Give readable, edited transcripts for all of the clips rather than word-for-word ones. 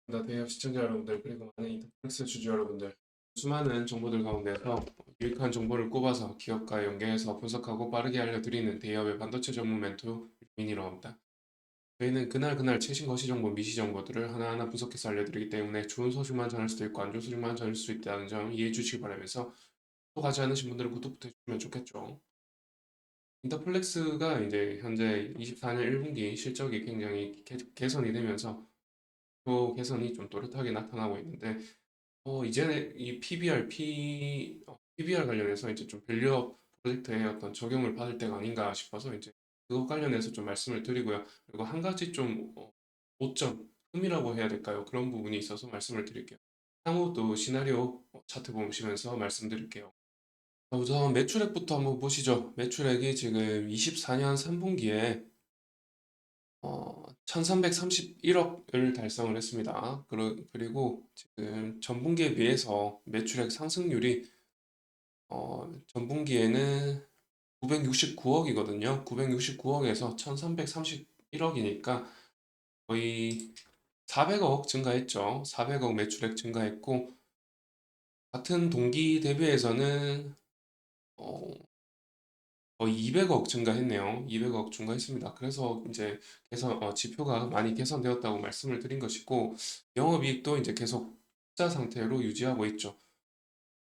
대기업 시청자 여러분들 그리고 많은 인터플렉스 주주 여러분들 수많은 정보들 가운데서 유익한 정보를 꼽아서 기업과 연계해서 분석하고 빠르게 알려드리는 대기업의 반도체 전문 멘토 민이라고 합니다. 저희는 그날 최신 거시 정보, 미시 정보들을 하나하나 분석해서 알려드리기 때문에 좋은 소식만 전할 수도 있고 안 좋은 소식만 전할 수 있다는 점 이해해 주시기 바라면서 구독하지 않으신 분들은 구독부터 해주시면 좋겠죠. 인터플렉스가 이제 현재 24년 1분기 실적이 굉장히 개선이 되면서 또 개선이 좀 또렷하게 나타나고 있는데 이제 이 PBR 관련해서 이제 좀 밸류업 프로젝트의 어떤 적용을 받을 때가 아닌가 싶어서 이제 그것 관련해서 좀 말씀을 드리고요. 그리고 한 가지 좀 오점, 흠이라고 해야 될까요? 그런 부분이 있어서 말씀을 드릴게요. 향후 또 시나리오 차트 보시면서 말씀드릴게요. 우선 매출액부터 한번 보시죠. 매출액이 지금 24년 3분기에 1331억을 달성을 했습니다. 그리고 지금 전분기에 비해서 매출액 상승률이 전분기에는 969억이거든요. 969억에서 1331억이니까 거의 400억 증가했죠. 400억 매출액 증가했고 같은 동기 대비해서는 어, 거의 200억 증가했네요. 200억 증가했습니다. 그래서 이제 지표가 많이 개선되었다고 말씀을 드린 것이고, 영업이익도 이제 계속 흑자 상태로 유지하고 있죠.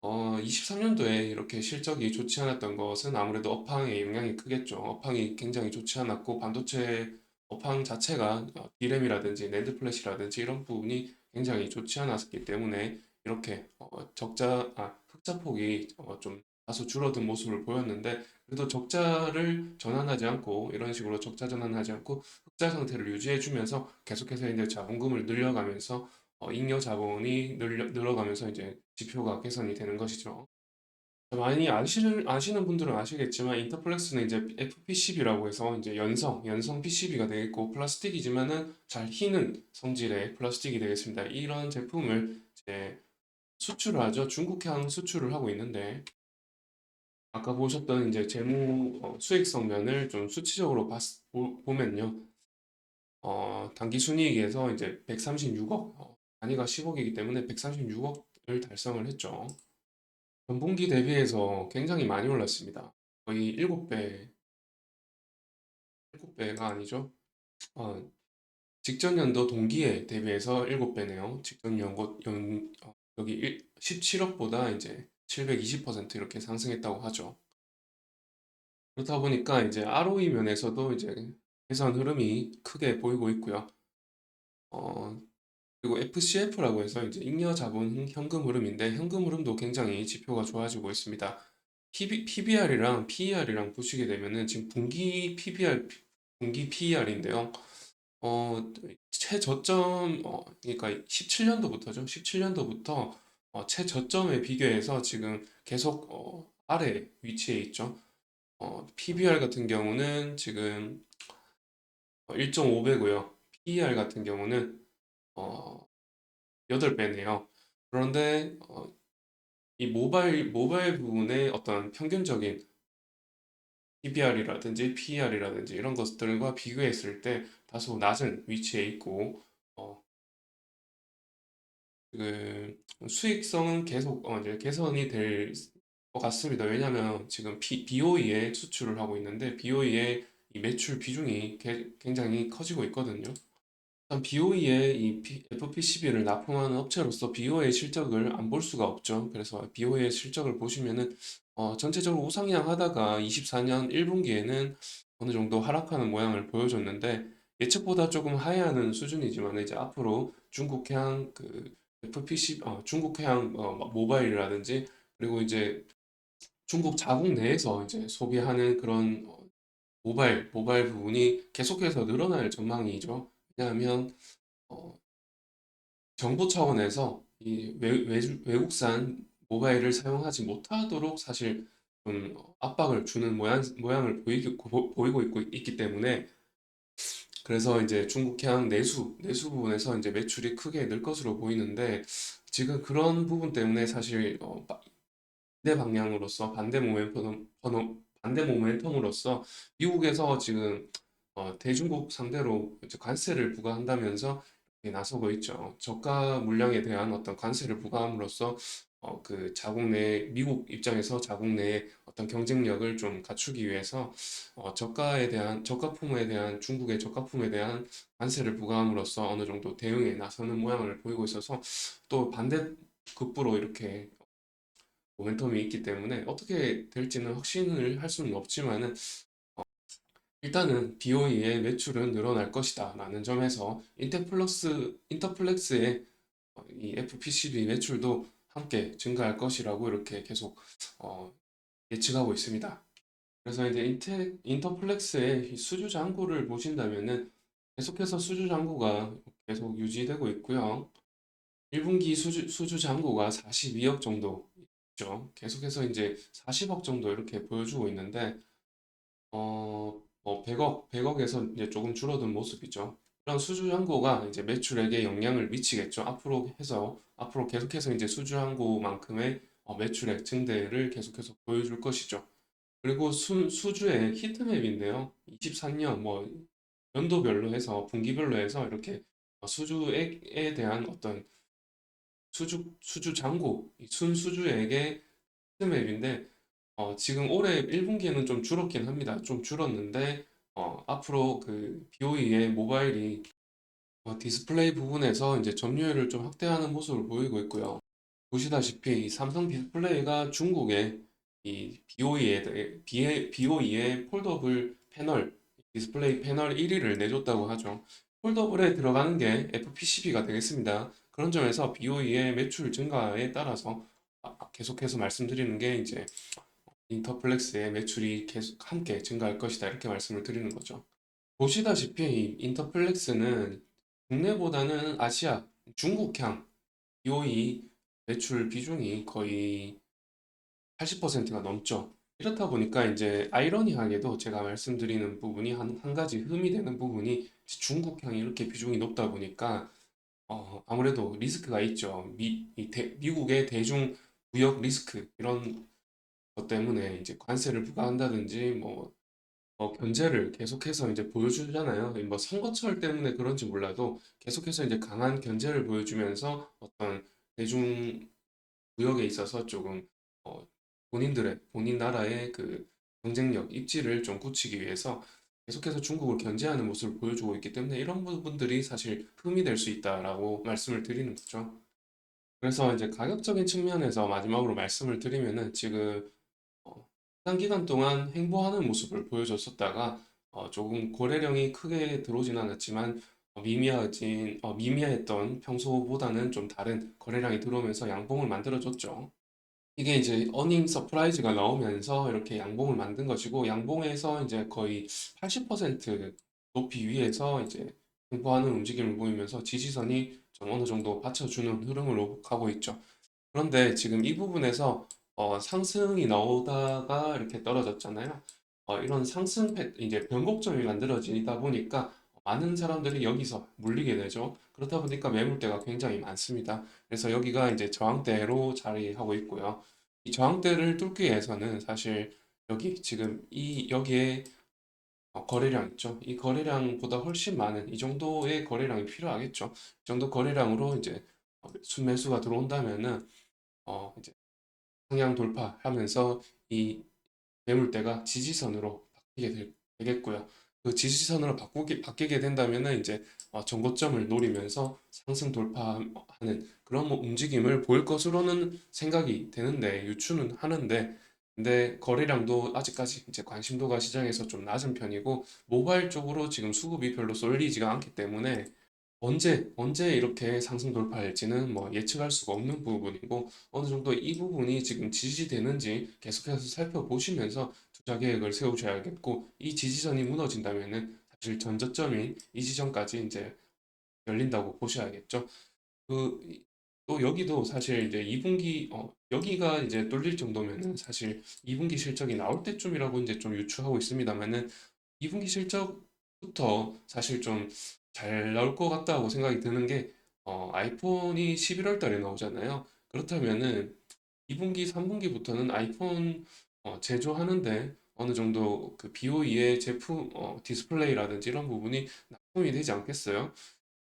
23년도에 이렇게 실적이 좋지 않았던 것은 아무래도 업황의 영향이 크겠죠. 업황이 굉장히 좋지 않았고, 반도체 업황 자체가 D램이라든지 낸드 플래시라든지 이런 부분이 굉장히 좋지 않았기 때문에 이렇게 흑자 폭이 좀 다소 줄어든 모습을 보였는데, 그래도 적자를 전환하지 않고 이런 식으로 적자 전환하지 않고 흑자 상태를 유지해주면서 계속해서 이제 자본금을 늘려가면서 잉여 자본이 늘어가면서 이제 지표가 개선이 되는 것이죠. 많이 아시는 분들은 아시겠지만 인터플렉스는 이제 FPCB라고 해서 이제 연성 PCB가 되겠고 플라스틱이지만은 잘 휘는 성질의 플라스틱이 되겠습니다. 이런 제품을 이제 수출을 하죠. 중국향 수출을 하고 있는데 아까 보셨던 이제 재무 수익성 면을 좀 수치적으로 보면요. 단기 순이익에서 이제 136억, 단위가 10억이기 때문에 136억을 달성을 했죠. 전분기 대비해서 굉장히 많이 올랐습니다. 거의 7배, 7배가 아니죠. 어, 직전 연도 동기에 대비해서 7배네요. 여기 17억보다 이제 720% 이렇게 상승했다고 하죠. 그렇다 보니까 이제 ROE 면에서도 이제 개선 흐름이 크게 보이고 있고요. 어, 그리고 FCF라고 해서 이제 잉여 자본 현금 흐름인데 현금 흐름도 굉장히 지표가 좋아지고 있습니다. PBR이랑 PER이랑 보시게 되면은 지금 분기 PBR, 분기 PER인데요. 최저점, 그러니까 17년도부터죠. 17년도부터 최저점에 비교해서 지금 계속 아래 위치에 있죠. PBR 같은 경우는 지금 1.5배고요. PER 같은 경우는 어, 8배네요. 그런데 이 모바일 부분의 어떤 평균적인 PBR이라든지 PER이라든지 이런 것들과 비교했을 때 다소 낮은 위치에 있고 어, 그 수익성은 계속 이제 개선이 될 것 같습니다. 왜냐하면 지금 BOE에 수출을 하고 있는데 BOE의 이 매출 비중이 굉장히 커지고 있거든요. 일단 BOE에 이 FPCB를 납품하는 업체로서 BOE의 실적을 안 볼 수가 없죠. 그래서 BOE의 실적을 보시면은 전체적으로 우상향하다가 24년 1분기에는 어느 정도 하락하는 모양을 보여줬는데 예측보다 조금 하회하는 수준이지만 이제 앞으로 중국향 그 중국향 모바일이라든지 그리고 이제 중국 자국 내에서 이제 소비하는 그런 모바일 부분이 계속해서 늘어날 전망이죠. 왜냐하면 어, 정부 차원에서 이 외국산 모바일을 사용하지 못하도록 사실 좀 압박을 주는 모양을 보이고 있기 때문에 그래서 이제 중국향 내수 부분에서 이제 매출이 크게 늘 것으로 보이는데 지금 그런 부분 때문에 사실 반대 방향으로서 반대 모멘텀으로서 미국에서 지금 대중국 상대로 이제 관세를 부과한다면서 나서고 있죠. 저가 물량에 대한 어떤 관세를 부과함으로써 그 자국 내 미국 입장에서 자국 내의 어떤 경쟁력을 좀 갖추기 위해서 저가품에 대한 중국의 저가품에 대한 관세를 부과함으로써 어느 정도 대응에 나서는 모양을 보이고 있어서 또 반대급부로 이렇게 모멘텀이 있기 때문에 어떻게 될지는 확신을 할 수는 없지만은 일단은 BOE의 매출은 늘어날 것이다 라는 점에서 인터플렉스의 이 FPCB 매출도 함께 증가할 것이라고 이렇게 계속 어, 예측하고 있습니다. 그래서 이제 인터플렉스의 이 수주 잔고를 보신다면은 계속해서 수주 잔고가 계속 유지되고 있고요. 1분기 수주 잔고가 42억 정도 있죠. 계속해서 이제 40억 정도 이렇게 보여주고 있는데 뭐 100억에서 이제 조금 줄어든 모습이죠. 이런 수주 잔고가 이제 매출액에 영향을 미치겠죠. 앞으로 계속해서 이제 수주 잔고만큼의 매출액 증대를 계속해서 보여줄 것이죠. 그리고 수주의 히트맵인데요. 23년 뭐 연도별로 해서 분기별로 해서 이렇게 수주액에 대한 어떤 수주 잔고, 이 순수주액의 히트맵인데 지금 올해 1분기에는 좀 줄었긴 합니다. 좀 줄었는데 앞으로 그 BOE의 모바일이 디스플레이 부분에서 이제 점유율을 좀 확대하는 모습을 보이고 있고요. 보시다시피 이 삼성 디스플레이가 중국의 이 BOE의 폴더블 패널, 디스플레이 패널 1위를 내줬다고 하죠. 폴더블에 들어가는 게 FPCB가 되겠습니다. 그런 점에서 BOE의 매출 증가에 따라서 계속해서 말씀드리는 게 이제 인터플렉스의 매출이 계속 함께 증가할 것이다. 이렇게 말씀을 드리는 거죠. 보시다시피 이 인터플렉스는 국내보다는 아시아, 중국향, BOE 매출 비중이 거의 80%가 넘죠. 이렇다 보니까 이제 아이러니하게도 제가 말씀드리는 부분이 한 가지 흠이 되는 부분이 중국향이 이렇게 비중이 높다 보니까 아무래도 리스크가 있죠. 미국의 대중 무역 리스크 이런 것 때문에 이제 관세를 부과한다든지 견제를 계속해서 이제 보여주잖아요. 뭐 선거철 때문에 그런지 몰라도 계속해서 이제 강한 견제를 보여주면서 어떤 대중 무역에 있어서 조금 어, 본인 나라의 그 경쟁력, 입지를 좀 굳히기 위해서 계속해서 중국을 견제하는 모습을 보여주고 있기 때문에 이런 부분들이 사실 흠이 될 수 있다라고 말씀을 드리는 거죠. 그래서 이제 가격적인 측면에서 마지막으로 말씀을 드리면은 지금 상당 기간 동안 횡보하는 모습을 보여줬었다가 조금 거래량이 크게 들어오진 않았지만 미미했던 평소보다는 좀 다른 거래량이 들어오면서 양봉을 만들어줬죠. 이게 이제 어닝 서프라이즈가 나오면서 이렇게 양봉을 만든 것이고 양봉에서 이제 거의 80% 높이 위에서 이제 횡보하는 움직임을 보이면서 지지선이 좀 어느 정도 받쳐주는 흐름으로 가고 있죠. 그런데 지금 이 부분에서 상승이 나오다가 이렇게 떨어졌잖아요. 이런 이제 변곡점이 만들어지다 보니까 많은 사람들이 여기서 물리게 되죠. 그렇다 보니까 매물대가 굉장히 많습니다. 그래서 여기가 이제 저항대로 자리하고 있고요. 이 저항대를 뚫기 위해서는 사실 여기에 거래량 있죠. 이 거래량보다 훨씬 많은 이 정도의 거래량이 필요하겠죠. 이 정도 거래량으로 이제 순매수가 들어온다면은 이제 상향 돌파하면서 이 매물대가 지지선으로 되겠고요. 그 지지선으로 바뀌게 된다면은 이제 전고점을 노리면서 상승 돌파하는 그런 움직임을 보일 것으로는 생각이 되는데 유추는 하는데 근데 거래량도 아직까지 이제 관심도가 시장에서 좀 낮은 편이고 모바일 쪽으로 지금 수급이 별로 쏠리지가 않기 때문에 언제 이렇게 상승 돌파할지는 뭐 예측할 수가 없는 부분이고 어느 정도 이 부분이 지금 지지되는지 계속해서 살펴보시면서 투자 계획을 세우셔야겠고 이 지지선이 무너진다면은 사실 전저점인 이 지점까지 이제 열린다고 보셔야겠죠. 그 또 여기도 사실 이제 2분기 여기가 이제 뚫릴 정도면은 사실 2분기 실적이 나올 때쯤이라고 이제 좀 유추하고 있습니다만은 2분기 실적부터 사실 좀 잘 나올 것 같다고 생각이 드는 게 아이폰이 11월 달에 나오잖아요. 그렇다면은 2분기, 3분기부터는 아이폰 제조하는데 어느 정도 그 BOE의 제품 디스플레이라든지 이런 부분이 납품이 되지 않겠어요?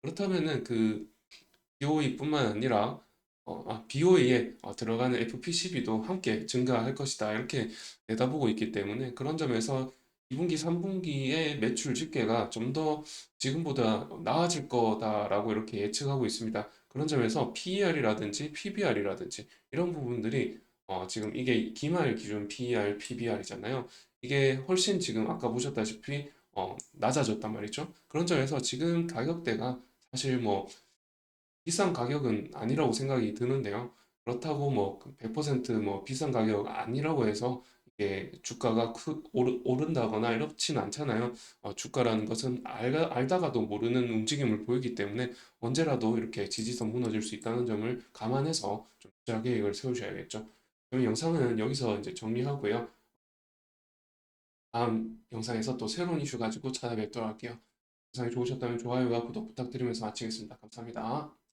그렇다면은 그 BOE뿐만 아니라 BOE에 들어가는 FP12도 함께 증가할 것이다. 이렇게 내다보고 있기 때문에 그런 점에서 2분기, 3분기의 매출 집계가 좀 더 지금보다 나아질 거다라고 이렇게 예측하고 있습니다. 그런 점에서 PER이라든지 PBR이라든지 이런 부분들이 지금 이게 기말 기준 PER, PBR이잖아요. 이게 훨씬 지금 아까 보셨다시피 낮아졌단 말이죠. 그런 점에서 지금 가격대가 사실 뭐 비싼 가격은 아니라고 생각이 드는데요. 그렇다고 뭐 100%뭐 비싼 가격 아니라고 해서 이게 주가가 오른다거나 이렇진 않잖아요. 주가라는 것은 알다가도 모르는 움직임을 보이기 때문에 언제라도 이렇게 지지선 무너질 수 있다는 점을 감안해서 좀 투자 계획을 세우셔야겠죠. 그럼 영상은 여기서 이제 정리하고요. 다음 영상에서 또 새로운 이슈 가지고 찾아뵙도록 할게요. 영상이 좋으셨다면 좋아요와 구독 부탁드리면서 마치겠습니다. 감사합니다.